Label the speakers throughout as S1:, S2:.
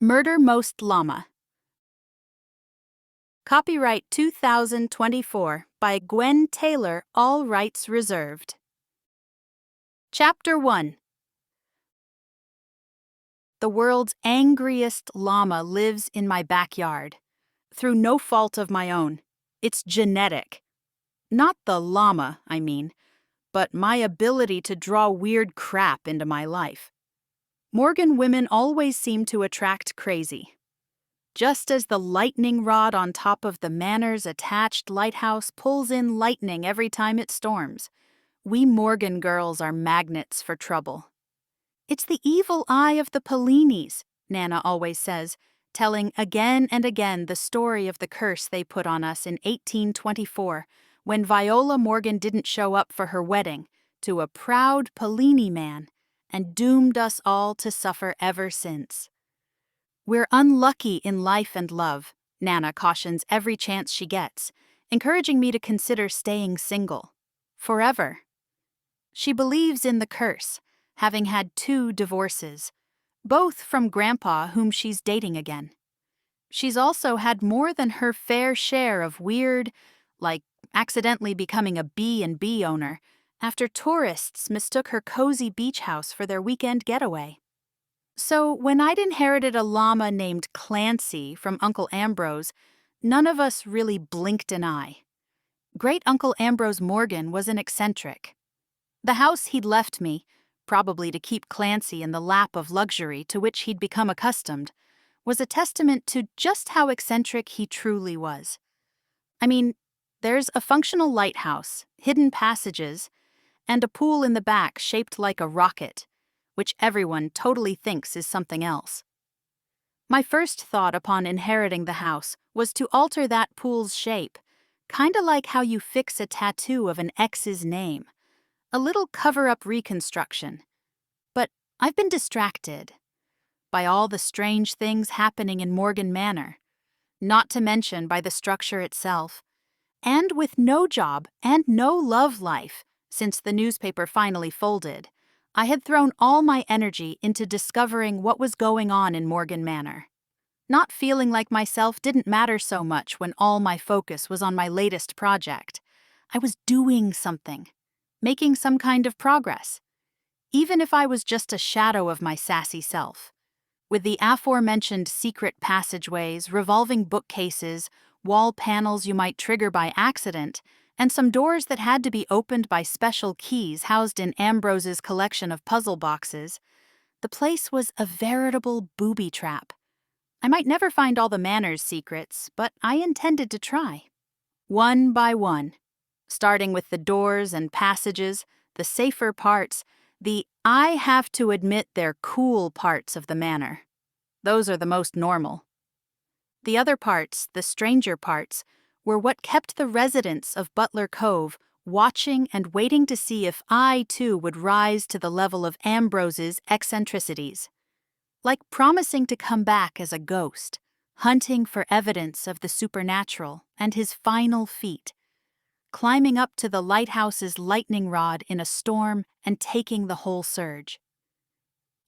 S1: Murder Most Llama. Copyright 2024 by Gwen Taylor, all rights reserved. Chapter 1. The world's angriest llama lives in my backyard. Through no fault of my own. It's genetic. Not the llama, I mean, but my ability to draw weird crap into my life. Morgan women always seem to attract crazy. Just as the lightning rod on top of the manor's attached lighthouse pulls in lightning every time it storms, we Morgan girls are magnets for trouble. It's the evil eye of the Pellinis, Nana always says, telling again and again the story of the curse they put on us in 1824, when Viola Morgan didn't show up for her wedding to a proud Pellini man, and doomed us all to suffer ever since. We're unlucky in life and love, Nana cautions every chance she gets, encouraging me to consider staying single. Forever. She believes in the curse, having had 2 divorces, both from Grandpa, whom she's dating again. She's also had more than her fair share of weird, like accidentally becoming a B&B owner, after tourists mistook her cozy beach house for their weekend getaway. So when I'd inherited a llama named Clancy from Uncle Ambrose, none of us really blinked an eye. Great Uncle Ambrose Morgan was an eccentric. The house he'd left me, probably to keep Clancy in the lap of luxury to which he'd become accustomed, was a testament to just how eccentric he truly was. I mean, there's a functional lighthouse, hidden passages, and a pool in the back shaped like a rocket, which everyone totally thinks is something else. My first thought upon inheriting the house was to alter that pool's shape, kinda like how you fix a tattoo of an ex's name. A little cover-up reconstruction. But I've been distracted by all the strange things happening in Morgan Manor, not to mention by the structure itself, and with no job and no love life since the newspaper finally folded, I had thrown all my energy into discovering what was going on in Morgan Manor. Not feeling like myself didn't matter so much when all my focus was on my latest project. I was doing something, making some kind of progress, even if I was just a shadow of my sassy self. With the aforementioned secret passageways, revolving bookcases, wall panels you might trigger by accident, and some doors that had to be opened by special keys housed in Ambrose's collection of puzzle boxes, the place was a veritable booby trap. I might never find all the manor's secrets, but I intended to try. One by one, starting with the doors and passages, the safer parts, the I have to admit they're cool parts of the manor. Those are the most normal. The other parts, the stranger parts, were what kept the residents of Butler Cove watching and waiting to see if I, too, would rise to the level of Ambrose's eccentricities. Like promising to come back as a ghost, hunting for evidence of the supernatural and his final feat, climbing up to the lighthouse's lightning rod in a storm and taking the whole surge.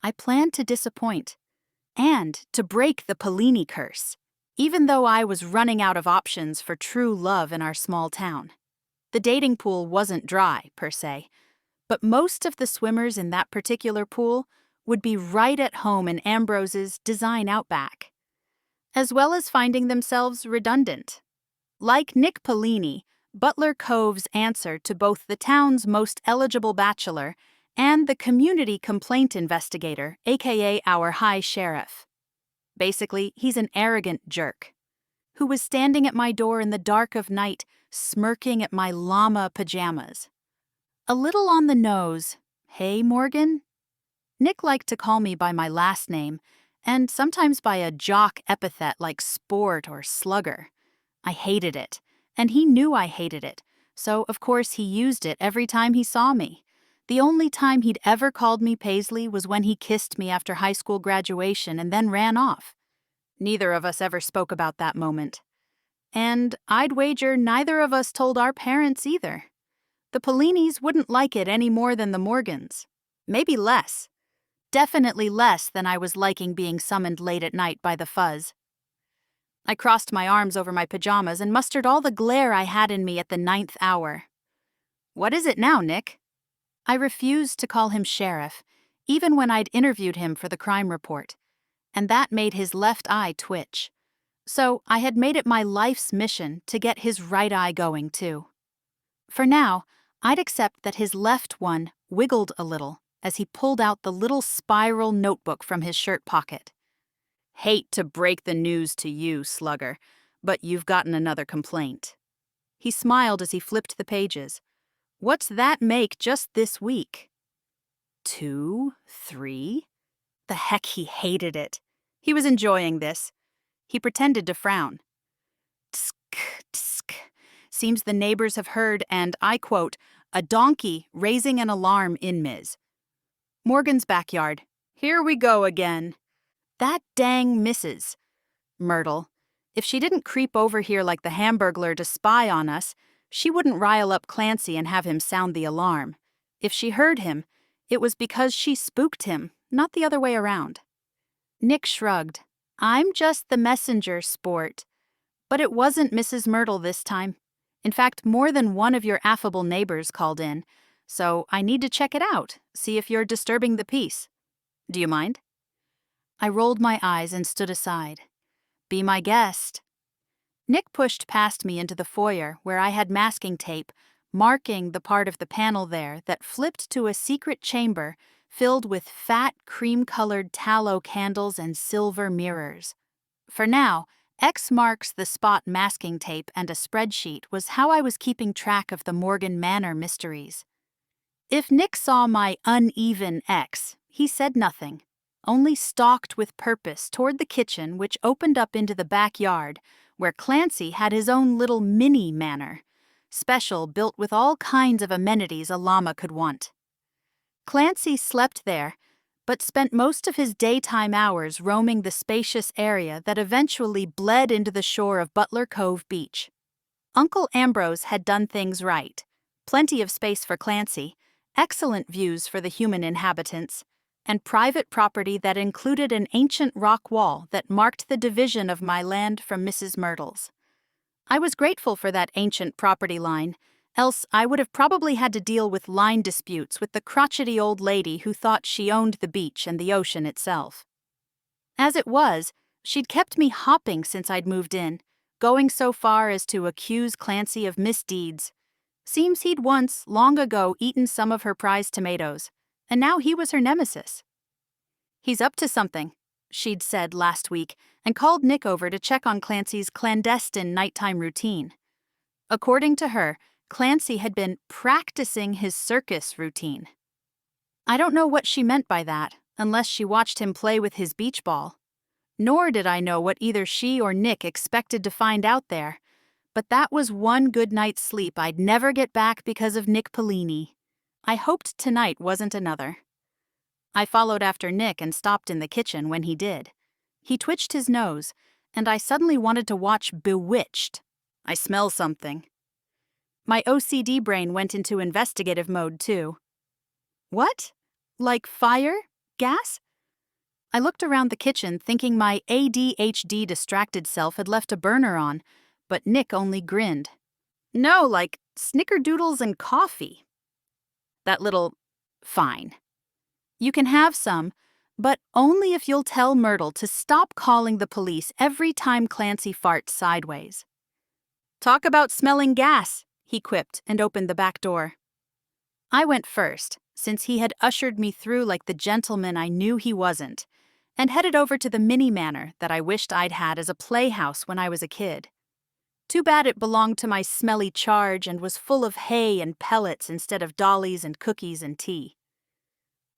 S1: I planned to disappoint, and to break the Pellini curse, even though I was running out of options for true love in our small town. The dating pool wasn't dry, per se, but most of the swimmers in that particular pool would be right at home in Ambrose's design outback, as well as finding themselves redundant. Like Nick Pellini, Butler Cove's answer to both the town's most eligible bachelor and the community complaint investigator, aka our high sheriff. Basically, he's an arrogant jerk who was standing at my door in the dark of night, smirking at my llama pajamas. A little on the nose, "Hey, Morgan?" Nick liked to call me by my last name, and sometimes by a jock epithet like sport or slugger. I hated it, and he knew I hated it, so of course he used it every time he saw me. The only time he'd ever called me Paisley was when he kissed me after high school graduation and then ran off. Neither of us ever spoke about that moment. And I'd wager neither of us told our parents either. The Pellinis wouldn't like it any more than the Morgans. Maybe less. definitely less than I was liking being summoned late at night by the fuzz. I crossed my arms over my pajamas and mustered all the glare I had in me at the 9th hour. "What is it now, Nick?" I refused to call him sheriff, even when I'd interviewed him for the crime report, and that made his left eye twitch. So I had made it my life's mission to get his right eye going, too. For now, I'd accept that his left one wiggled a little as he pulled out the little spiral notebook from his shirt pocket. "Hate to break the news to you, slugger, but you've gotten another complaint." He smiled as he flipped the pages. "What's that make just this week?" 2, 3? The heck, he hated it. He was enjoying this. He pretended to frown. "Tsk, tsk. Seems the neighbors have heard, and I quote, a donkey raising an alarm in Ms. Morgan's backyard. Here we go again. That dang Mrs. Myrtle. If she didn't creep over here like the Hamburglar to spy on us, she wouldn't rile up Clancy and have him sound the alarm. If she heard him, it was because she spooked him, not the other way around." Nick shrugged. "I'm just the messenger, sport." But it wasn't Mrs. Myrtle this time. In fact, more than one of your affable neighbors called in, so I need to check it out, see if you're disturbing the peace. Do you mind? I rolled my eyes and stood aside. "Be my guest." Nick pushed past me into the foyer where I had masking tape, marking the part of the panel there that flipped to a secret chamber filled with fat, cream-colored tallow candles and silver mirrors. For now, X marks the spot masking tape and a spreadsheet was how I was keeping track of the Morgan Manor mysteries. If Nick saw my uneven X, he said nothing, only stalked with purpose toward the kitchen, which opened up into the backyard, where Clancy had his own little mini manor, special, built with all kinds of amenities a llama could want. Clancy slept there, but spent most of his daytime hours roaming the spacious area that eventually bled into the shore of Butler Cove Beach. Uncle Ambrose had done things right. Plenty of space for Clancy, excellent views for the human inhabitants, and private property that included an ancient rock wall that marked the division of my land from Mrs. Myrtle's. I was grateful for that ancient property line, else I would have probably had to deal with line disputes with the crotchety old lady who thought she owned the beach and the ocean itself. As it was, she'd kept me hopping since I'd moved in, going so far as to accuse Clancy of misdeeds. Seems he'd once, long ago, eaten some of her prized tomatoes, and now he was her nemesis. "He's up to something," she'd said last week, and called Nick over to check on Clancy's clandestine nighttime routine. According to her, Clancy had been practicing his circus routine. I don't know what she meant by that, unless she watched him play with his beach ball. Nor did I know what either she or Nick expected to find out there, but that was one good night's sleep I'd never get back because of Nick Pellini. I hoped tonight wasn't another. I followed after Nick and stopped in the kitchen when he did. He twitched his nose, and I suddenly wanted to watch Bewitched. "I smell something." My OCD brain went into investigative mode, too. "What? Like fire? Gas?" I looked around the kitchen thinking my ADHD distracted self had left a burner on, but Nick only grinned. "No, like snickerdoodles and coffee." That little... Fine. You can have some, but only if you'll tell Myrtle to stop calling the police every time Clancy farts sideways. "Talk about smelling gas," he quipped and opened the back door. I went first, since he had ushered me through like the gentleman I knew he wasn't, and headed over to the mini manor that I wished I'd had as a playhouse when I was a kid. Too bad it belonged to my smelly charge and was full of hay and pellets instead of dollies and cookies and tea.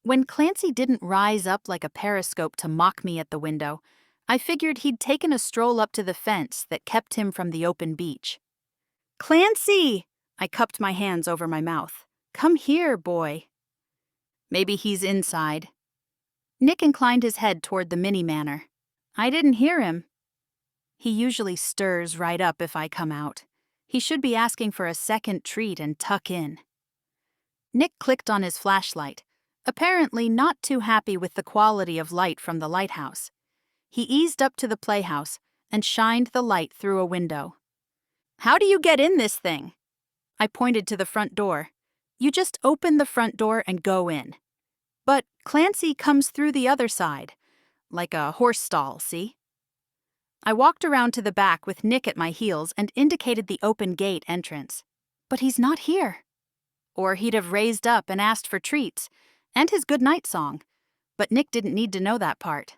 S1: When Clancy didn't rise up like a periscope to mock me at the window, I figured he'd taken a stroll up to the fence that kept him from the open beach. "Clancy!" I cupped my hands over my mouth. "Come here, boy." Maybe he's inside. Nick inclined his head toward the mini manor. I didn't hear him. He usually stirs right up if I come out. He should be asking for a second treat and tuck in. Nick clicked on his flashlight, apparently not too happy with the quality of light from the lighthouse. He eased up to the playhouse and shined the light through a window. "How do you get in this thing?" I pointed to the front door. "You just open the front door and go in." "But Clancy comes through the other side, like a horse stall, see?" I walked around to the back with Nick at my heels and indicated the open gate entrance. "But he's not here." Or he'd have raised up and asked for treats, and his goodnight song, but Nick didn't need to know that part.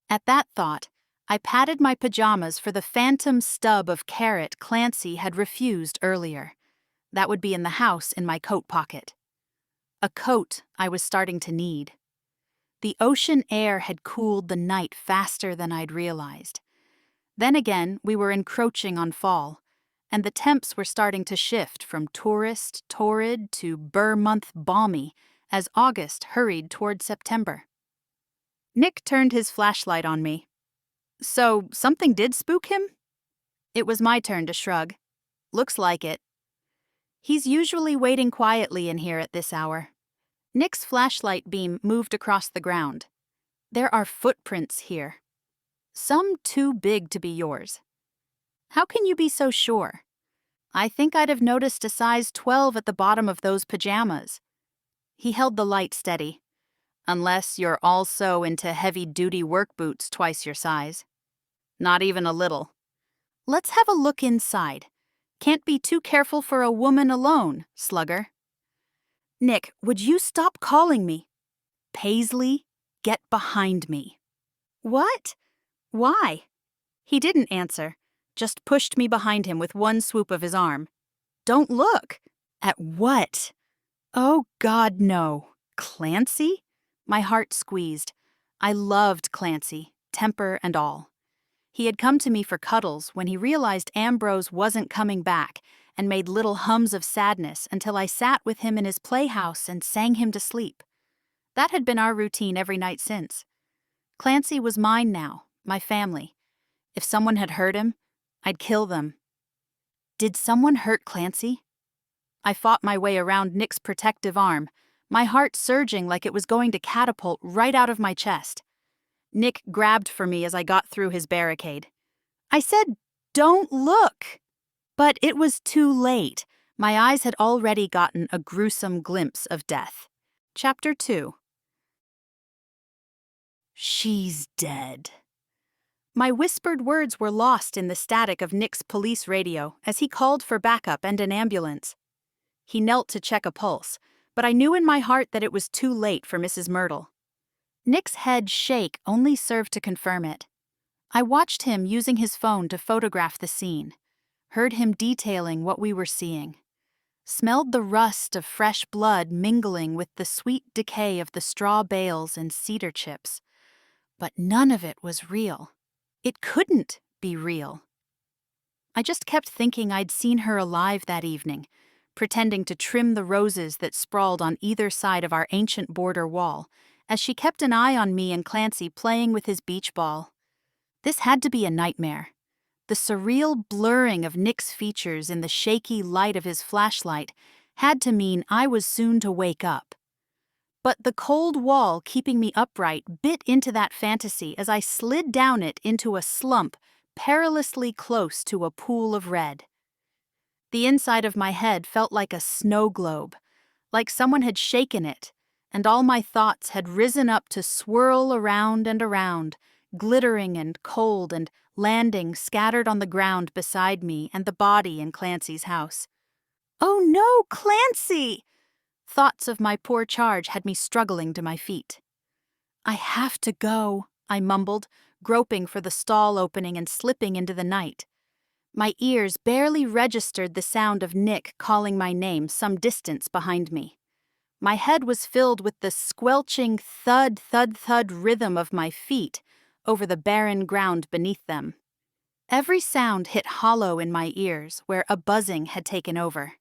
S1: At that thought, I patted my pajamas for the phantom stub of carrot Clancy had refused earlier. That would be in the house in my coat pocket. A coat I was starting to need. The ocean air had cooled the night faster than I'd realized. Then again, we were encroaching on fall, and the temps were starting to shift from tourist, torrid to Burr-month balmy as August hurried toward September. Nick turned his flashlight on me. "So, something did spook him?" It was my turn to shrug. "Looks like it." He's usually waiting quietly in here at this hour. Nick's flashlight beam moved across the ground. "There are footprints here. Some too big to be yours." "How can you be so sure?" "I think I'd have noticed a size 12 at the bottom of those pajamas." He held the light steady. "Unless you're also into heavy-duty work boots twice your size." "Not even a little." "Let's have a look inside. Can't be too careful for a woman alone, slugger." "Nick, would you stop calling me?" "Paisley, get behind me." "What? Why?" He didn't answer, just pushed me behind him with one swoop of his arm. "Don't look." "At what?" "Oh, God, no. Clancy?" My heart squeezed. I loved Clancy, temper and all. He had come to me for cuddles when he realized Ambrose wasn't coming back and made little hums of sadness until I sat with him in his playhouse and sang him to sleep. That had been our routine every night since. Clancy was mine now, my family. If someone had hurt him, I'd kill them. Did someone hurt Clancy? I fought my way around Nick's protective arm, my heart surging like it was going to catapult right out of my chest. Nick grabbed for me as I got through his barricade. I said, "Don't look!" But it was too late. My eyes had already gotten a gruesome glimpse of death. Chapter 2. "She's dead." My whispered words were lost in the static of Nick's police radio as he called for backup and an ambulance. He knelt to check a pulse, but I knew in my heart that it was too late for Mrs. Myrtle. Nick's head shake only served to confirm it. I watched him using his phone to photograph the scene, heard him detailing what we were seeing, smelled the rust of fresh blood mingling with the sweet decay of the straw bales and cedar chips. But none of it was real. It couldn't be real. I just kept thinking I'd seen her alive that evening, pretending to trim the roses that sprawled on either side of our ancient border wall, as she kept an eye on me and Clancy playing with his beach ball. This had to be a nightmare. The surreal blurring of Nick's features in the shaky light of his flashlight had to mean I was soon to wake up. But the cold wall keeping me upright bit into that fantasy as I slid down it into a slump perilously close to a pool of red. The inside of my head felt like a snow globe, like someone had shaken it, and all my thoughts had risen up to swirl around and around, glittering and cold and landing scattered on the ground beside me and the body in Clancy's house. "Oh no, Clancy!" Thoughts of my poor charge had me struggling to my feet. "I have to go," I mumbled, groping for the stall opening and slipping into the night. My ears barely registered the sound of Nick calling my name some distance behind me. My head was filled with the squelching thud, thud, thud rhythm of my feet over the barren ground beneath them. Every sound hit hollow in my ears where a buzzing had taken over.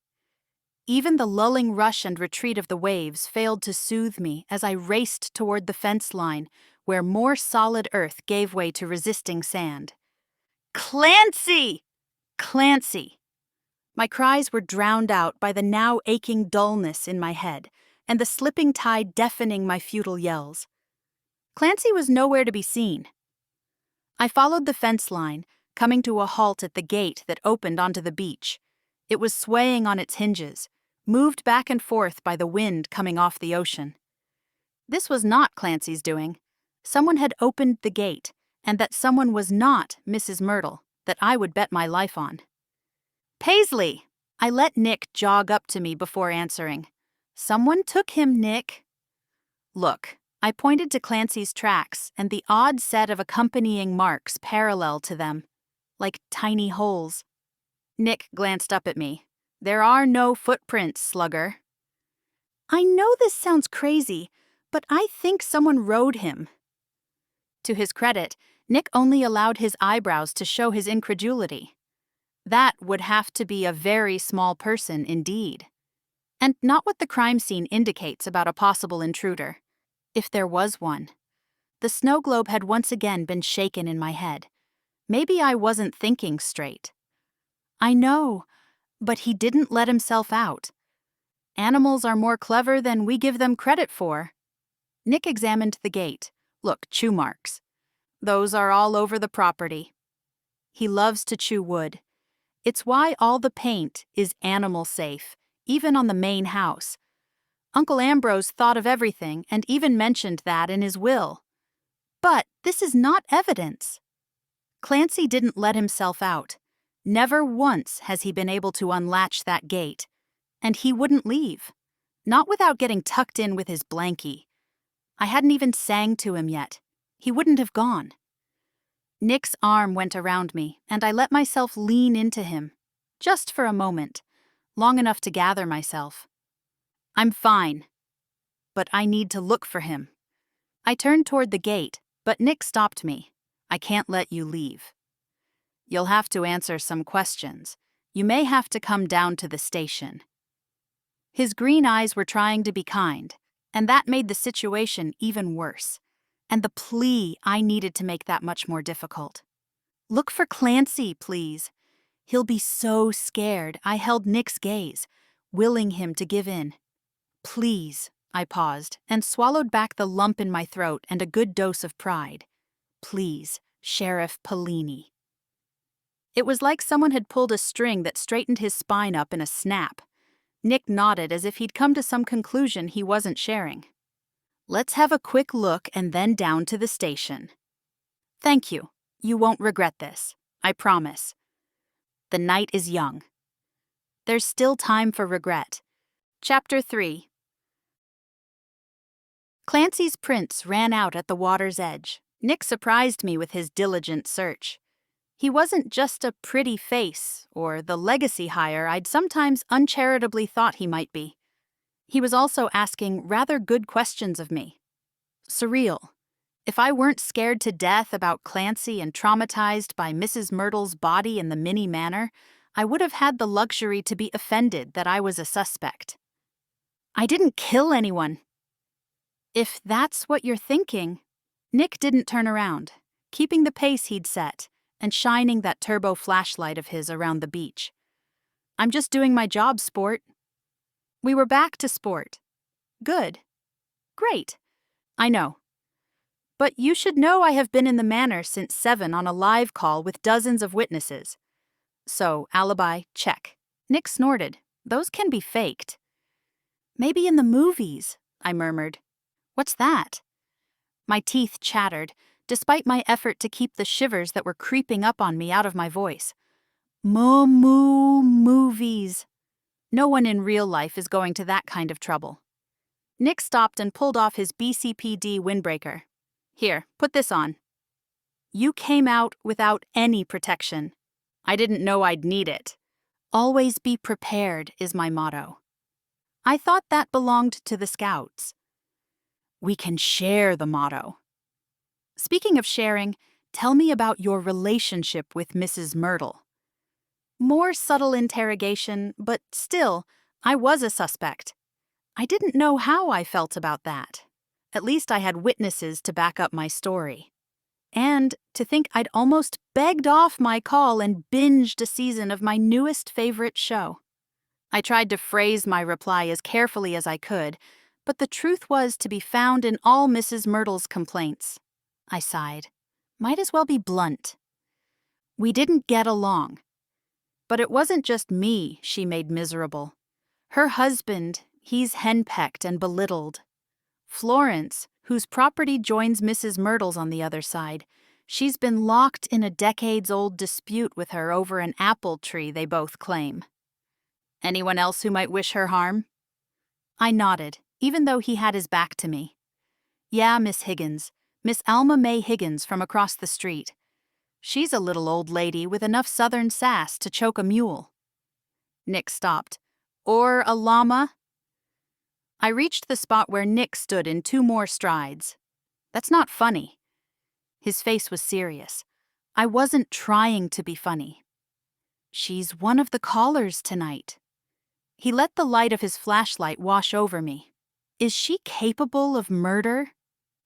S1: Even the lulling rush and retreat of the waves failed to soothe me as I raced toward the fence line where more solid earth gave way to resisting sand. "Clancy! Clancy!" My cries were drowned out by the now aching dullness in my head, and the slipping tide deafening my futile yells. Clancy was nowhere to be seen. I followed the fence line, coming to a halt at the gate that opened onto the beach. It was swaying on its hinges, moved back and forth by the wind coming off the ocean. This was not Clancy's doing. Someone had opened the gate, and that someone was not Mrs. Myrtle, that I would bet my life on. "Paisley!" I let Nick jog up to me before answering. "Someone took him, Nick." Look, I pointed to Clancy's tracks and the odd set of accompanying marks parallel to them, like tiny holes. Nick glanced up at me. "There are no footprints, slugger." "I know this sounds crazy, but I think someone rode him." To his credit, Nick only allowed his eyebrows to show his incredulity. That would have to be a very small person indeed. And not what the crime scene indicates about a possible intruder, if there was one. The snow globe had once again been shaken in my head. Maybe I wasn't thinking straight. I know, but he didn't let himself out. Animals are more clever than we give them credit for. Nick examined the gate. Look, chew marks. Those are all over the property. He loves to chew wood. It's why all the paint is animal safe, even on the main house. Uncle Ambrose thought of everything and even mentioned that in his will. But this is not evidence. Clancy didn't let himself out. Never once has he been able to unlatch that gate. And he wouldn't leave. Not without getting tucked in with his blankie. I hadn't even sang to him yet. He wouldn't have gone. Nick's arm went around me, and I let myself lean into him. Just for a moment. Long enough to gather myself. "I'm fine. But I need to look for him." I turned toward the gate, but Nick stopped me. "I can't let you leave. You'll have to answer some questions. You may have to come down to the station." His green eyes were trying to be kind, and that made the situation even worse. And the plea I needed to make that much more difficult. "Look for Clancy, please. He'll be so scared." I held Nick's gaze, willing him to give in. "Please," I paused and swallowed back the lump in my throat and a good dose of pride. "Please, Sheriff Pellini." It was like someone had pulled a string that straightened his spine up in a snap. Nick nodded as if he'd come to some conclusion he wasn't sharing. "Let's have a quick look and then down to the station." "Thank you. You won't regret this. I promise. The night is young. There's still time for regret." Chapter 3. Clancy's prints ran out at the water's edge. Nick surprised me with his diligent search. He wasn't just a pretty face or the legacy hire I'd sometimes uncharitably thought he might be. He was also asking rather good questions of me. Surreal. If I weren't scared to death about Clancy and traumatized by Mrs. Myrtle's body in the mini manor, I would have had the luxury to be offended that I was a suspect. "I didn't kill anyone." "If that's what you're thinking." Nick didn't turn around, keeping the pace he'd set and shining that turbo flashlight of his around the beach. "I'm just doing my job, sport." We were back to sport. Good. Great. I know. But you should know I have been in the manor since 7 on a live call with dozens of witnesses. So, alibi, check. Nick snorted. Those can be faked. "Maybe in the movies," I murmured. "What's that?" My teeth chattered, despite my effort to keep the shivers that were creeping up on me out of my voice. Movies. No one in real life is going to that kind of trouble. Nick stopped and pulled off his BCPD windbreaker. "Here, put this on." "You came out without any protection." "I didn't know I'd need it." "Always be prepared" is my motto. I thought that belonged to the Scouts. We can share the motto. Speaking of sharing, tell me about your relationship with Mrs. Myrtle. More subtle interrogation, but still, I was a suspect. I didn't know how I felt about that. At least I had witnesses to back up my story. And to think I'd almost begged off my call and binged a season of my newest favorite show. I tried to phrase my reply as carefully as I could, but the truth was to be found in all Mrs. Myrtle's complaints. I sighed. Might as well be blunt. We didn't get along. But it wasn't just me she made miserable. Her husband, he's henpecked and belittled. Florence, whose property joins Mrs. Myrtle's on the other side, she's been locked in a decades-old dispute with her over an apple tree they both claim. Anyone else who might wish her harm? I nodded, even though he had his back to me. Yeah, Miss Higgins. Miss Alma May Higgins from across the street. She's a little old lady with enough southern sass to choke a mule. Nick stopped. Or a llama? I reached the spot where Nick stood in 2 more strides. That's not funny. His face was serious. I wasn't trying to be funny. She's one of the callers tonight. He let the light of his flashlight wash over me. Is she capable of murder?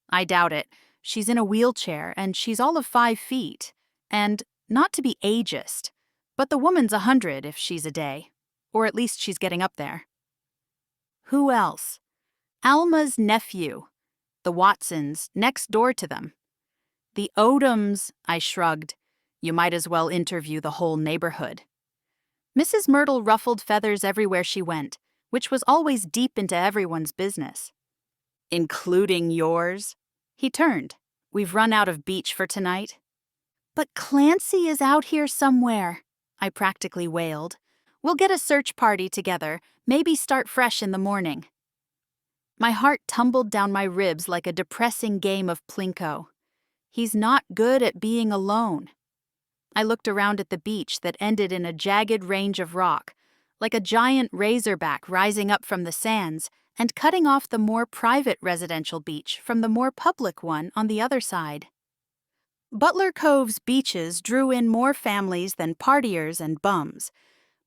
S1: I doubt it. She's in a wheelchair, and she's all of 5 feet. And, not to be ageist, but the woman's 100 if she's a day. Or at least she's getting up there. Who else? Alma's nephew. The Watsons, next door to them. The Odoms, I shrugged. You might as well interview the whole neighborhood. Mrs. Myrtle ruffled feathers everywhere she went, which was always deep into everyone's business. Including yours? He turned. We've run out of beach for tonight. But Clancy is out here somewhere, I practically wailed. We'll get a search party together, maybe start fresh in the morning. My heart tumbled down my ribs like a depressing game of Plinko. He's not good at being alone. I looked around at the beach that ended in a jagged range of rock, like a giant razorback rising up from the sands and cutting off the more private residential beach from the more public one on the other side. Butler Cove's beaches drew in more families than partiers and bums,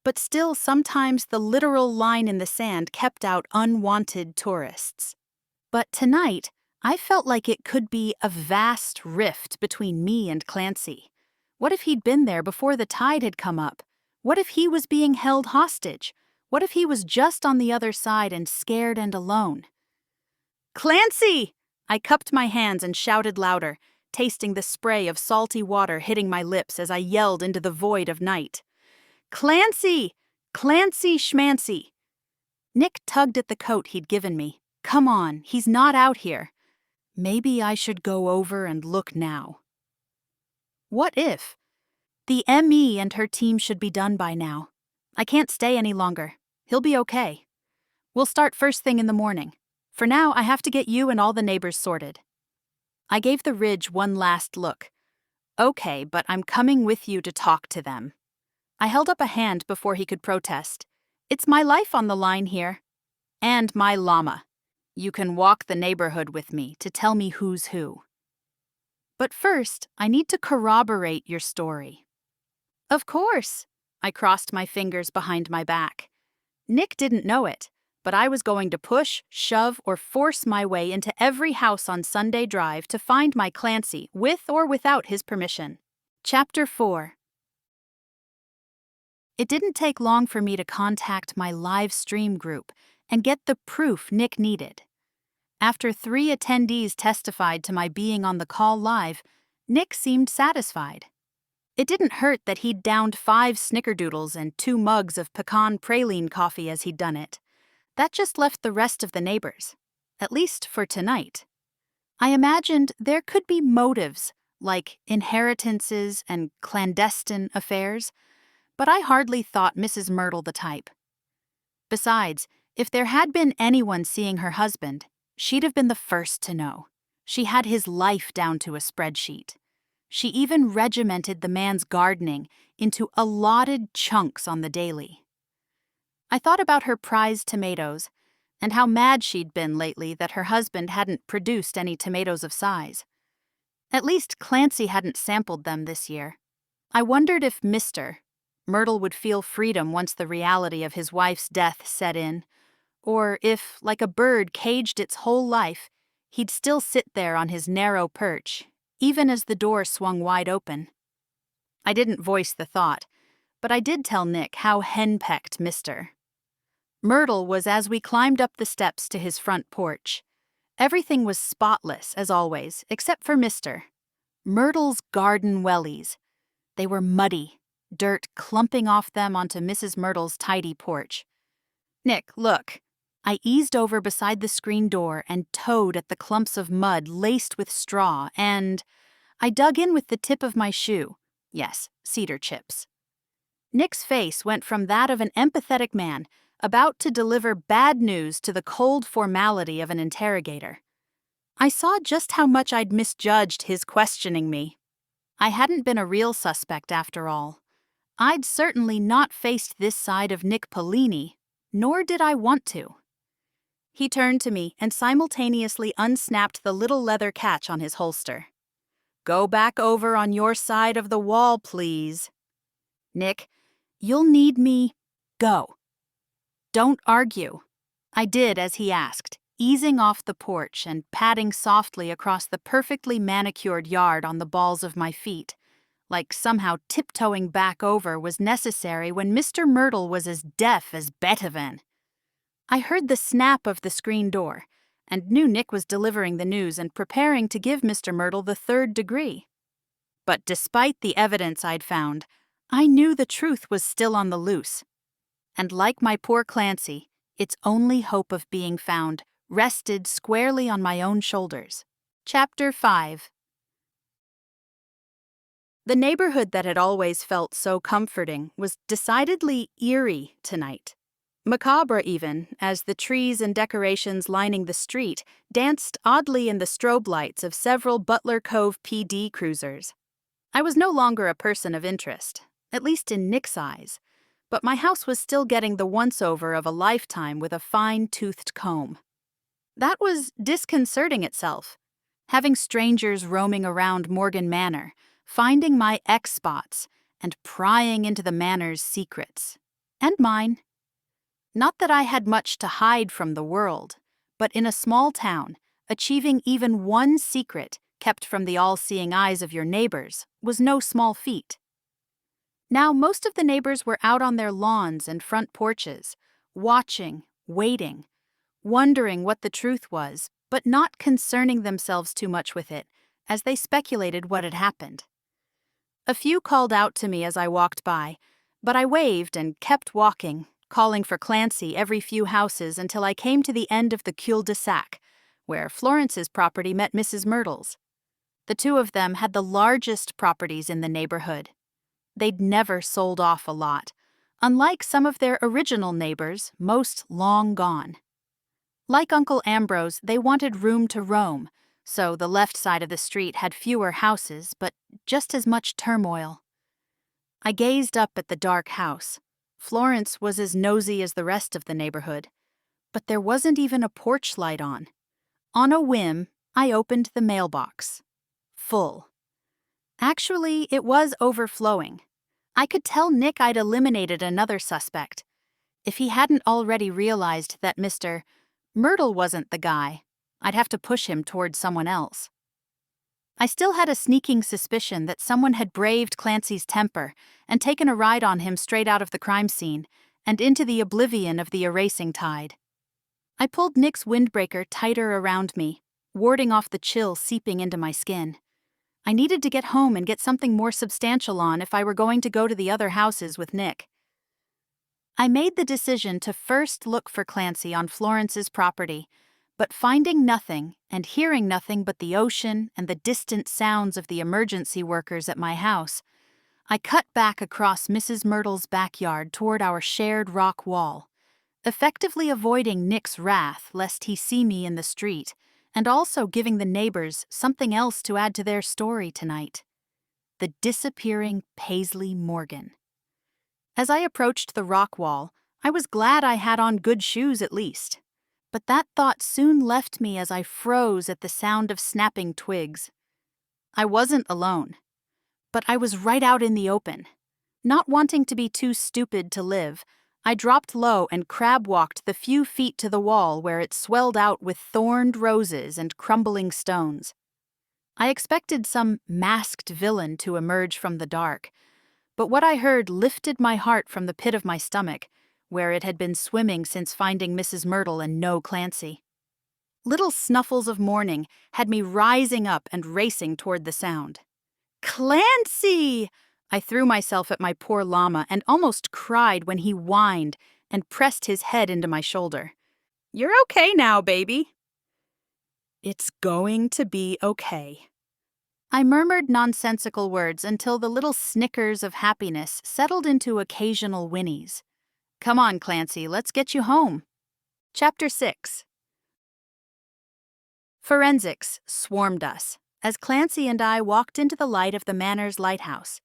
S1: but still sometimes the literal line in the sand kept out unwanted tourists. But tonight, I felt like it could be a vast rift between me and Clancy. What if he'd been there before the tide had come up? What if he was being held hostage? What if he was just on the other side and scared and alone? Clancy! I cupped my hands and shouted louder, tasting the spray of salty water hitting my lips as I yelled into the void of night. Clancy! Clancy Schmancy! Nick tugged at the coat he'd given me. Come on, he's not out here. Maybe I should go over and look now. What if? The ME and her team should be done by now. I can't stay any longer. He'll be okay. We'll start first thing in the morning. For now, I have to get you and all the neighbors sorted. I gave the ridge one last look. Okay, but I'm coming with you to talk to them. I held up a hand before he could protest. It's my life on the line here. And my llama. You can walk the neighborhood with me to tell me who's who. But first, I need to corroborate your story. Of course. I crossed my fingers behind my back. Nick didn't know it, but I was going to push, shove, or force my way into every house on Sunday Drive to find my Clancy, with or without his permission. Chapter 4. It didn't take long for me to contact my live stream group and get the proof Nick needed. After 3 attendees testified to my being on the call live, Nick seemed satisfied. It didn't hurt that he'd downed 5 snickerdoodles and 2 mugs of pecan praline coffee as he'd done it. That just left the rest of the neighbors, at least for tonight. I imagined there could be motives, like inheritances and clandestine affairs, but I hardly thought Mrs. Myrtle the type. Besides, if there had been anyone seeing her husband, she'd have been the first to know. She had his life down to a spreadsheet. She even regimented the man's gardening into allotted chunks on the daily. I thought about her prized tomatoes and how mad she'd been lately that her husband hadn't produced any tomatoes of size. At least Clancy hadn't sampled them this year. I wondered if Mr. Myrtle would feel freedom once the reality of his wife's death set in, or if, like a bird caged its whole life, he'd still sit there on his narrow perch, even as the door swung wide open. I didn't voice the thought, but I did tell Nick how henpecked Mr. Myrtle was as we climbed up the steps to his front porch. Everything was spotless, as always, except for Mr. Myrtle's garden wellies. They were muddy, dirt clumping off them onto Mrs. Myrtle's tidy porch. "Nick, look." I eased over beside the screen door and towed at the clumps of mud laced with straw, and I dug in with the tip of my shoe. Yes, cedar chips. Nick's face went from that of an empathetic man about to deliver bad news to the cold formality of an interrogator. I saw just how much I'd misjudged his questioning me. I hadn't been a real suspect after all. I'd certainly not faced this side of Nick Polini, nor did I want to. He turned to me and simultaneously unsnapped the little leather catch on his holster. "Go back over on your side of the wall, please." "Nick, you'll need me. Go." "Don't argue." I did as he asked, easing off the porch and padding softly across the perfectly manicured yard on the balls of my feet, like somehow tiptoeing back over was necessary when Mr. Myrtle was as deaf as Beethoven. I heard the snap of the screen door, and knew Nick was delivering the news and preparing to give Mr. Myrtle the 3rd degree. But despite the evidence I'd found, I knew the truth was still on the loose. And like my poor Clancy, its only hope of being found rested squarely on my own shoulders. Chapter 5. The neighborhood that had always felt so comforting was decidedly eerie tonight. Macabre even, as the trees and decorations lining the street danced oddly in the strobe lights of several Butler Cove PD cruisers. I was no longer a person of interest, at least in Nick's eyes, but my house was still getting the once-over of a lifetime with a fine-toothed comb. That was disconcerting itself, having strangers roaming around Morgan Manor, finding my X-spots, and prying into the manor's secrets. And mine. Not that I had much to hide from the world, but in a small town, achieving even one secret kept from the all-seeing eyes of your neighbors was no small feat. Now most of the neighbors were out on their lawns and front porches, watching, waiting, wondering what the truth was, but not concerning themselves too much with it, as they speculated what had happened. A few called out to me as I walked by, but I waved and kept walking, calling for Clancy every few houses until I came to the end of the cul-de-sac, where Florence's property met Mrs. Myrtle's. The two of them had the largest properties in the neighborhood. They'd never sold off a lot, unlike some of their original neighbors, most long gone. Like Uncle Ambrose, they wanted room to roam, so the left side of the street had fewer houses, but just as much turmoil. I gazed up at the dark house. Florence was as nosy as the rest of the neighborhood, but there wasn't even a porch light on. On a whim, I opened the mailbox. Full. Actually, it was overflowing. I could tell Nick I'd eliminated another suspect. If he hadn't already realized that Mr. Myrtle wasn't the guy, I'd have to push him towards someone else. I still had a sneaking suspicion that someone had braved Clancy's temper and taken a ride on him straight out of the crime scene and into the oblivion of the erasing tide. I pulled Nick's windbreaker tighter around me, warding off the chill seeping into my skin. I needed to get home and get something more substantial on if I were going to go to the other houses with Nick. I made the decision to first look for Clancy on Florence's property, but finding nothing and hearing nothing but the ocean and the distant sounds of the emergency workers at my house, I cut back across Mrs. Myrtle's backyard toward our shared rock wall, effectively avoiding Nick's wrath lest he see me in the street, and also giving the neighbors something else to add to their story tonight. The disappearing Paisley Morgan. As I approached the rock wall, I was glad I had on good shoes at least. But that thought soon left me as I froze at the sound of snapping twigs. I wasn't alone. But I was right out in the open. Not wanting to be too stupid to live, I dropped low and crab-walked the few feet to the wall where it swelled out with thorned roses and crumbling stones. I expected some masked villain to emerge from the dark, but what I heard lifted my heart from the pit of my stomach where it had been swimming since finding Mrs. Myrtle and no Clancy. Little snuffles of morning had me rising up and racing toward the sound. Clancy! I threw myself at my poor llama and almost cried when he whined and pressed his head into my shoulder. You're okay now, baby. It's going to be okay. I murmured nonsensical words until the little snickers of happiness settled into occasional whinnies. Come on, Clancy, let's get you home. Chapter 6. Forensics swarmed us as Clancy and I walked into the light of the Manor's lighthouse.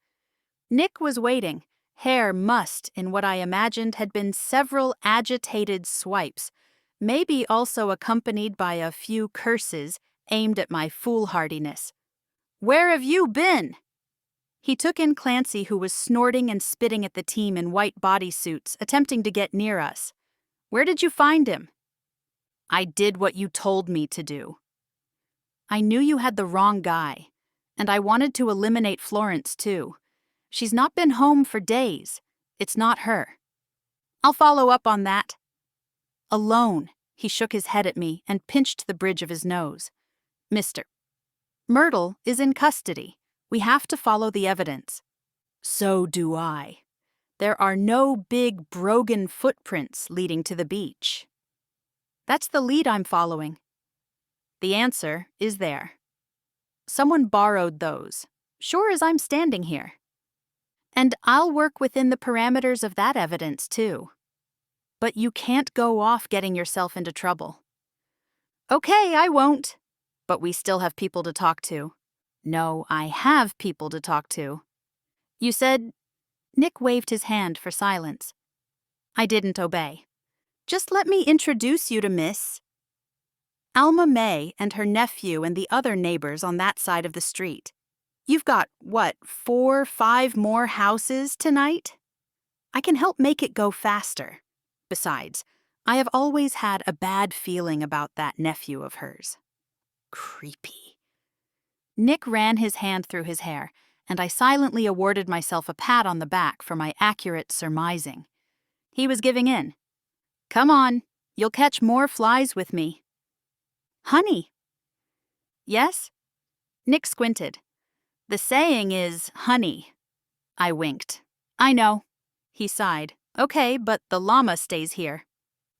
S1: Nick was waiting, hair mussed in what I imagined had been several agitated swipes, maybe also accompanied by a few curses aimed at my foolhardiness. Where have you been? He took in Clancy, who was snorting and spitting at the team in white bodysuits, attempting to get near us. Where did you find him? I did what you told me to do. I knew you had the wrong guy, and I wanted to eliminate Florence, too. She's not been home for days. It's not her. I'll follow up on that. Alone, he shook his head at me and pinched the bridge of his nose. Mr. Myrtle is in custody. We have to follow the evidence. So do I. There are no big brogan footprints leading to the beach. That's the lead I'm following. The answer is there. Someone borrowed those, sure as I'm standing here. And I'll work within the parameters of that evidence, too. But you can't go off getting yourself into trouble. Okay, I won't. But we still have people to talk to. No, I have people to talk to. You said... Nick waved his hand for silence. I didn't obey. Just let me introduce you to Miss... Alma May and her nephew and the other neighbors on that side of the street. You've got, 4, 5 more houses tonight? I can help make it go faster. Besides, I have always had a bad feeling about that nephew of hers. Creepy. Nick ran his hand through his hair, and I silently awarded myself a pat on the back for my accurate surmising. He was giving in. Come on, you'll catch more flies with me. Honey. Yes? Nick squinted. The saying is honey. I winked. I know. He sighed. Okay, but the llama stays here.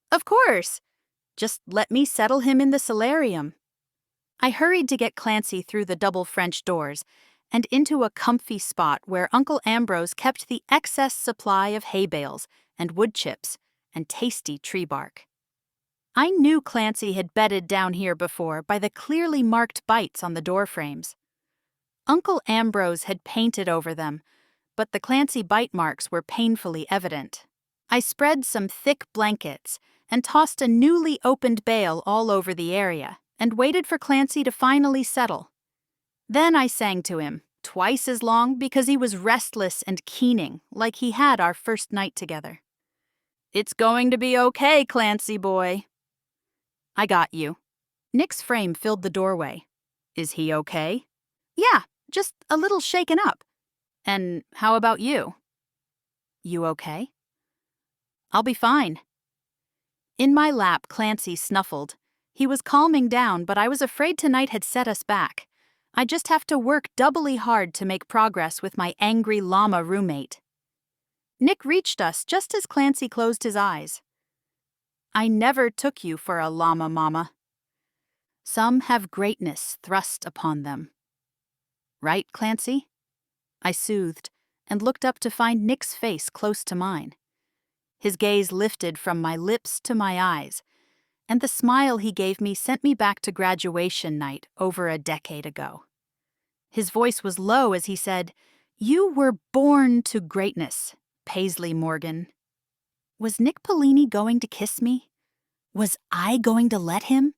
S1: Of course. Just let me settle him in the solarium. I hurried to get Clancy through the double French doors and into a comfy spot where Uncle Ambrose kept the excess supply of hay bales and wood chips and tasty tree bark. I knew Clancy had bedded down here before by the clearly marked bites on the door frames. Uncle Ambrose had painted over them, but the Clancy bite marks were painfully evident. I spread some thick blankets and tossed a newly opened bale all over the area and waited for Clancy to finally settle. Then I sang to him, twice as long because he was restless and keening like he had our first night together. It's going to be okay, Clancy boy. I got you. Nick's frame filled the doorway. Is he okay? Yeah, just a little shaken up. And how about you? You okay? I'll be fine. In my lap, Clancy snuffled. He was calming down, but I was afraid tonight had set us back. I just have to work doubly hard to make progress with my angry llama roommate. Nick reached us just as Clancy closed his eyes. I never took you for a llama, Mama. Some have greatness thrust upon them. Right, Clancy? I soothed and looked up to find Nick's face close to mine. His gaze lifted from my lips to my eyes, and the smile he gave me sent me back to graduation night over a decade ago. His voice was low as he said, You were born to greatness, Paisley Morgan. Was Nick Polini going to kiss me? Was I going to let him?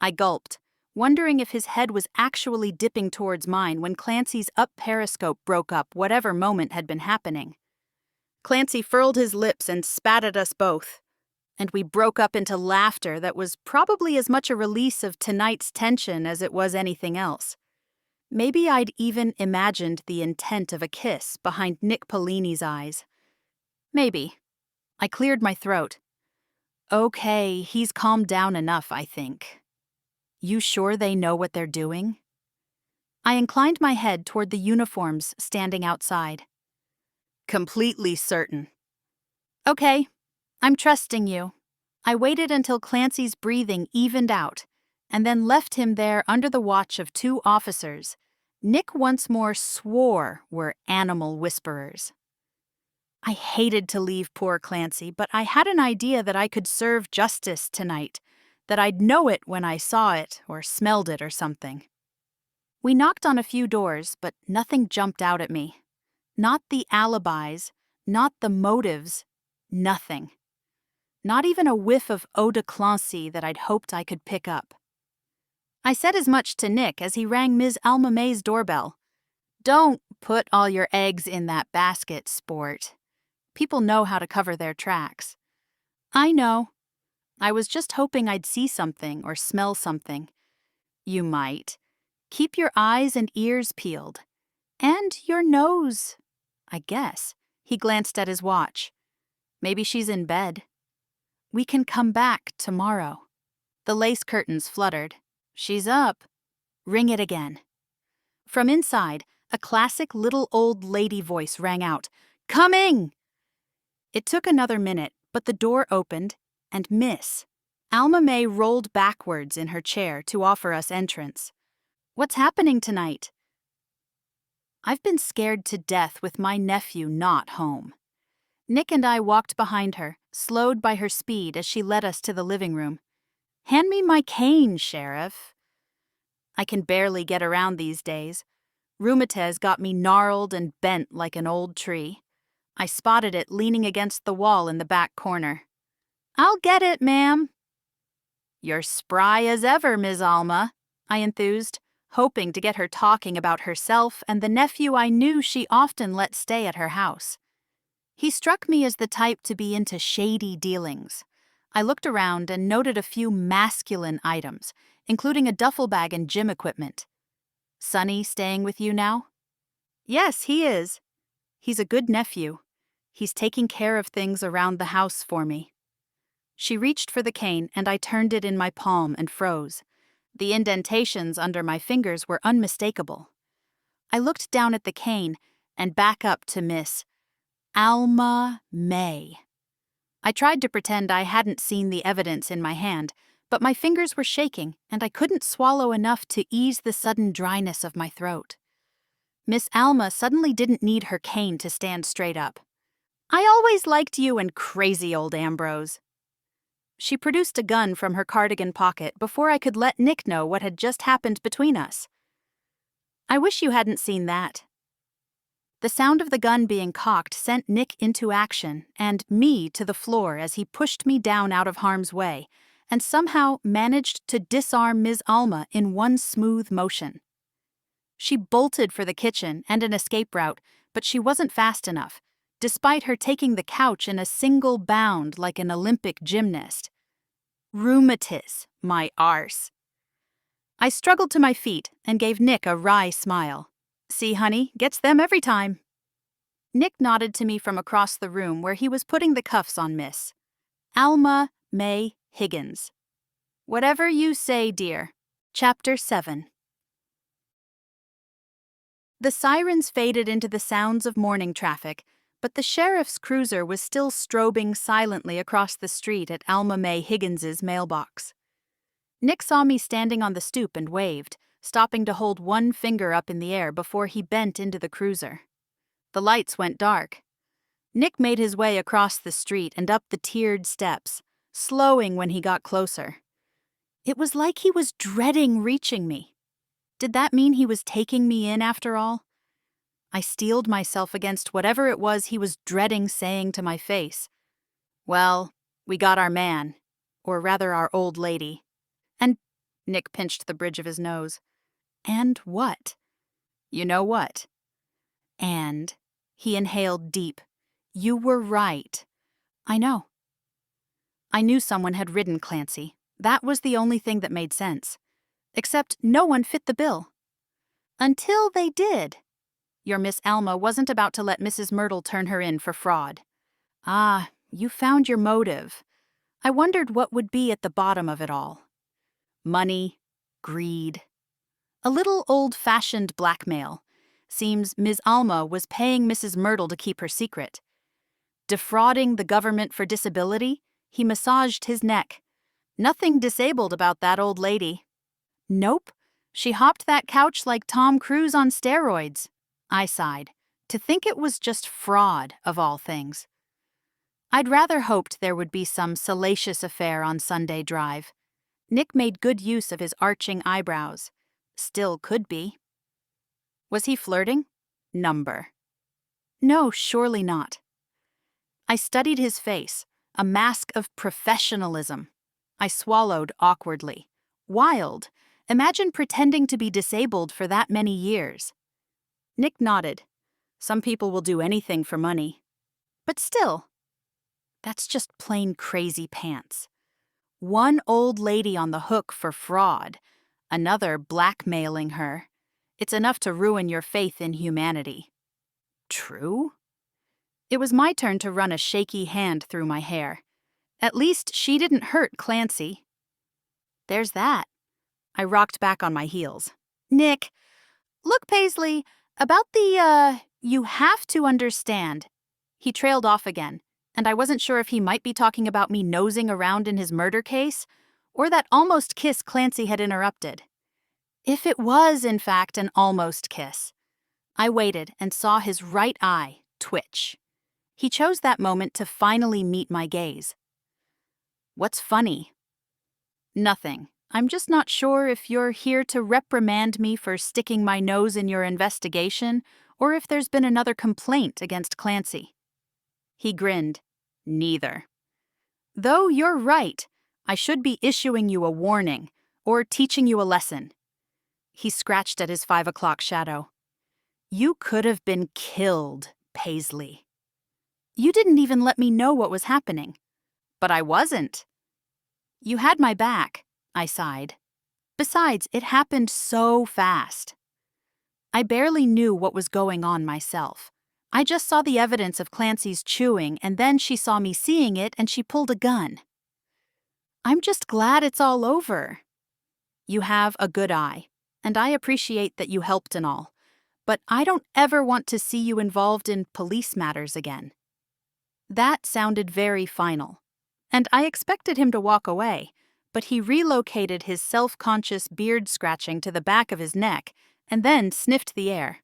S1: I gulped, wondering if his head was actually dipping towards mine when Clancy's up periscope broke up whatever moment had been happening. Clancy furled his lips and spat at us both, and we broke up into laughter that was probably as much a release of tonight's tension as it was anything else. Maybe I'd even imagined the intent of a kiss behind Nick Polini's eyes. Maybe. I cleared my throat. Okay, he's calmed down enough, I think. You sure they know what they're doing? I inclined my head toward the uniforms standing outside. Completely certain. Okay, I'm trusting you. I waited until Clancy's breathing evened out, and then left him there under the watch of 2 officers Nick once more swore were animal whisperers. I hated to leave poor Clancy, but I had an idea that I could serve justice tonight, that I'd know it when I saw it or smelled it or something. We knocked on a few doors, but nothing jumped out at me. Not the alibis, not the motives, nothing. Not even a whiff of eau de Clancy that I'd hoped I could pick up. I said as much to Nick as he rang Ms. Alma May's doorbell. Don't put all your eggs in that basket, sport. People know how to cover their tracks. I know. I was just hoping I'd see something or smell something. You might. Keep your eyes and ears peeled. And your nose, I guess. He glanced at his watch. Maybe she's in bed. We can come back tomorrow. The lace curtains fluttered. She's up. Ring it again. From inside, a classic little old lady voice rang out. Coming! It took another minute, but the door opened, and Miss Alma May rolled backwards in her chair to offer us entrance. What's happening tonight? I've been scared to death with my nephew not home. Nick and I walked behind her, slowed by her speed as she led us to the living room. Hand me my cane, Sheriff. I can barely get around these days. Rheumatez got me gnarled and bent like an old tree. I spotted it leaning against the wall in the back corner. I'll get it, ma'am. You're spry as ever, Ms. Alma, I enthused, hoping to get her talking about herself and the nephew I knew she often let stay at her house. He struck me as the type to be into shady dealings. I looked around and noted a few masculine items, including a duffel bag and gym equipment. Sonny staying with you now? Yes, he is. He's a good nephew. He's taking care of things around the house for me. She reached for the cane, and I turned it in my palm and froze. The indentations under my fingers were unmistakable. I looked down at the cane and back up to Miss Alma May. I tried to pretend I hadn't seen the evidence in my hand, but my fingers were shaking, and I couldn't swallow enough to ease the sudden dryness of my throat. Miss Alma suddenly didn't need her cane to stand straight up. I always liked you and crazy old Ambrose. She produced a gun from her cardigan pocket before I could let Nick know what had just happened between us. I wish you hadn't seen that. The sound of the gun being cocked sent Nick into action and me to the floor as he pushed me down out of harm's way and somehow managed to disarm Ms. Alma in one smooth motion. She bolted for the kitchen and an escape route, but she wasn't fast enough, despite her taking the couch in a single bound like an Olympic gymnast. Rheumatiz, my arse. I struggled to my feet and gave Nick a wry smile. See, honey, gets them every time. Nick nodded to me from across the room where he was putting the cuffs on Miss Alma May Higgins. Whatever you say, dear. Chapter 7. The sirens faded into the sounds of morning traffic, but the sheriff's cruiser was still strobing silently across the street at Alma May Higgins's mailbox. Nick saw me standing on the stoop and waved, stopping to hold one finger up in the air before he bent into the cruiser. The lights went dark. Nick made his way across the street and up the tiered steps, slowing when he got closer. It was like he was dreading reaching me. Did that mean he was taking me in after all? I steeled myself against whatever it was he was dreading saying to my face. Well, we got our man, or rather our old lady. And Nick pinched the bridge of his nose. And what? You know what? And he inhaled deep. You were right. I know. I knew someone had ridden Clancy. That was the only thing that made sense. Except no one fit the bill. Until they did. Your Miss Alma wasn't about to let Mrs. Myrtle turn her in for fraud. Ah, You found your motive. I wondered what would be at the bottom of it all. Money, greed, a little old-fashioned blackmail. Seems Ms. Alma was paying Mrs. Myrtle to keep her secret. Defrauding the government for disability, he massaged his neck. Nothing disabled about that old lady. Nope, she hopped that couch like Tom Cruise on steroids. I sighed. To think it was just fraud, of all things. I'd rather hoped there would be some salacious affair on Sunday Drive. Nick made good use of his arching eyebrows. Still could be. Was he flirting? Number. No, surely not. I studied his face, a mask of professionalism. I swallowed awkwardly. Wild. Imagine pretending to be disabled for that many years. Nick nodded. Some people will do anything for money. But still, that's just plain crazy pants. One old lady on the hook for fraud, another blackmailing her. It's enough to ruin your faith in humanity. True? It was my turn to run a shaky hand through my hair. At least she didn't hurt Clancy. There's that. I rocked back on my heels. Nick, look, Paisley, about the, you have to understand. He trailed off again, and I wasn't sure if he might be talking about me nosing around in his murder case, or that almost kiss Clancy had interrupted. If it was, in fact, an almost kiss. I waited and saw his right eye twitch. He chose that moment to finally meet my gaze. What's funny? Nothing. I'm just not sure if you're here to reprimand me for sticking my nose in your investigation, or if there's been another complaint against Clancy. He grinned. Neither. Though you're right, I should be issuing you a warning, or teaching you a lesson. He scratched at his 5 o'clock shadow. You could have been killed, Paisley. You didn't even let me know what was happening. But I wasn't. You had my back, I sighed. Besides, it happened so fast. I barely knew what was going on myself. I just saw the evidence of Clancy's chewing, and then she saw me seeing it and she pulled a gun. I'm just glad it's all over. You have a good eye, and I appreciate that you helped and all, but I don't ever want to see you involved in police matters again. That sounded very final, and I expected him to walk away, but he relocated his self-conscious beard scratching to the back of his neck and then sniffed the air.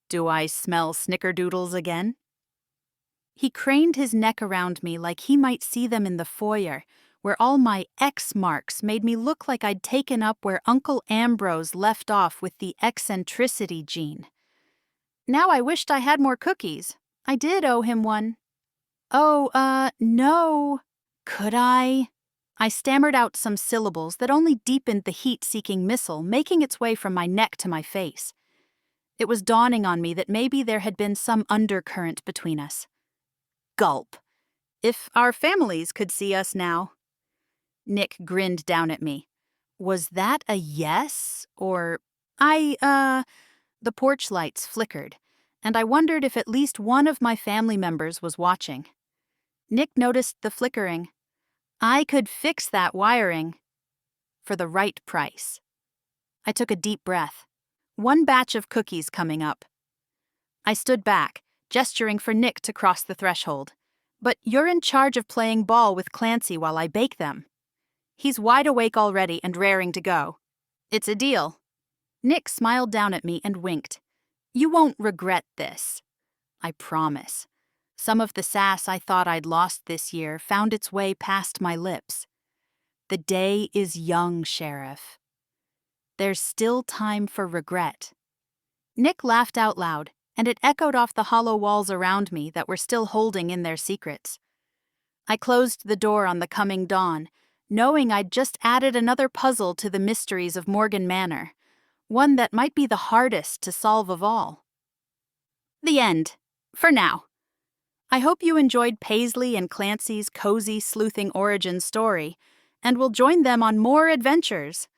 S1: Do I smell snickerdoodles again? He craned his neck around me like he might see them in the foyer, where all my X marks made me look like I'd taken up where Uncle Ambrose left off with the eccentricity gene. Now I wished I had more cookies. I did owe him one. Oh, no. Could I? I stammered out some syllables that only deepened the heat-seeking missile making its way from my neck to my face. It was dawning on me that maybe there had been some undercurrent between us. Gulp. If our families could see us now. Nick grinned down at me. Was that a yes, or the porch lights flickered, and I wondered if at least one of my family members was watching. Nick noticed the flickering. I could fix that wiring. For the right price. I took a deep breath. One batch of cookies coming up. I stood back, gesturing for Nick to cross the threshold. But you're in charge of playing ball with Clancy while I bake them. He's wide awake already and raring to go. It's a deal. Nick smiled down at me and winked. You won't regret this. I promise. Some of the sass I thought I'd lost this year found its way past my lips. The day is young, Sheriff. There's still time for regret. Nick laughed out loud, and it echoed off the hollow walls around me that were still holding in their secrets. I closed the door on the coming dawn, knowing I'd just added another puzzle to the mysteries of Morgan Manor, one that might be the hardest to solve of all. The end. For now. I hope you enjoyed Paisley and Clancy's cozy sleuthing origin story, and will join them on more adventures.